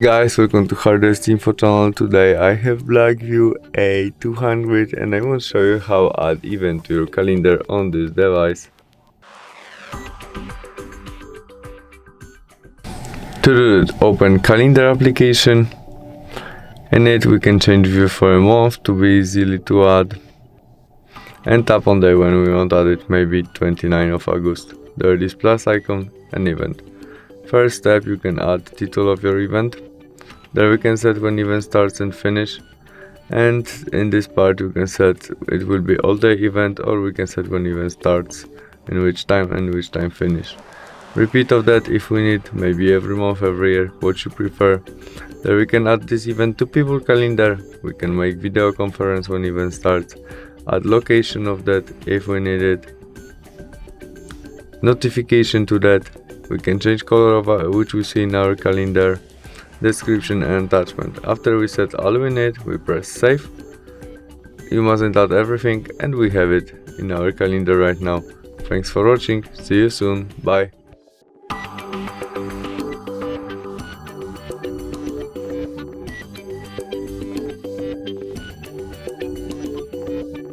Guys, welcome to HardReset.Info channel. Today I have Blackview A200 and I will show you how to add event to your calendar on this device. To do it, open calendar application. In it we can change view for a month to be easily to add. And tap on day when we want to add it, maybe 29th of August. There is plus icon and event. First step, you can add the title of your event. There we can set when event starts and finish, and in this part you can set it will be all day event, or we can set when event starts, in which time and which time finish. Repeat of that if we need, maybe every month, every year, what you prefer. There we can add this event to people calendar. We can make video conference when event starts, add location of that if we need it, notification to that. We can change color of which we see in our calendar, description and attachment. After we set all we need, we press save. You mustn't add everything and we have it in our calendar right now. Thanks for watching, see you soon, bye.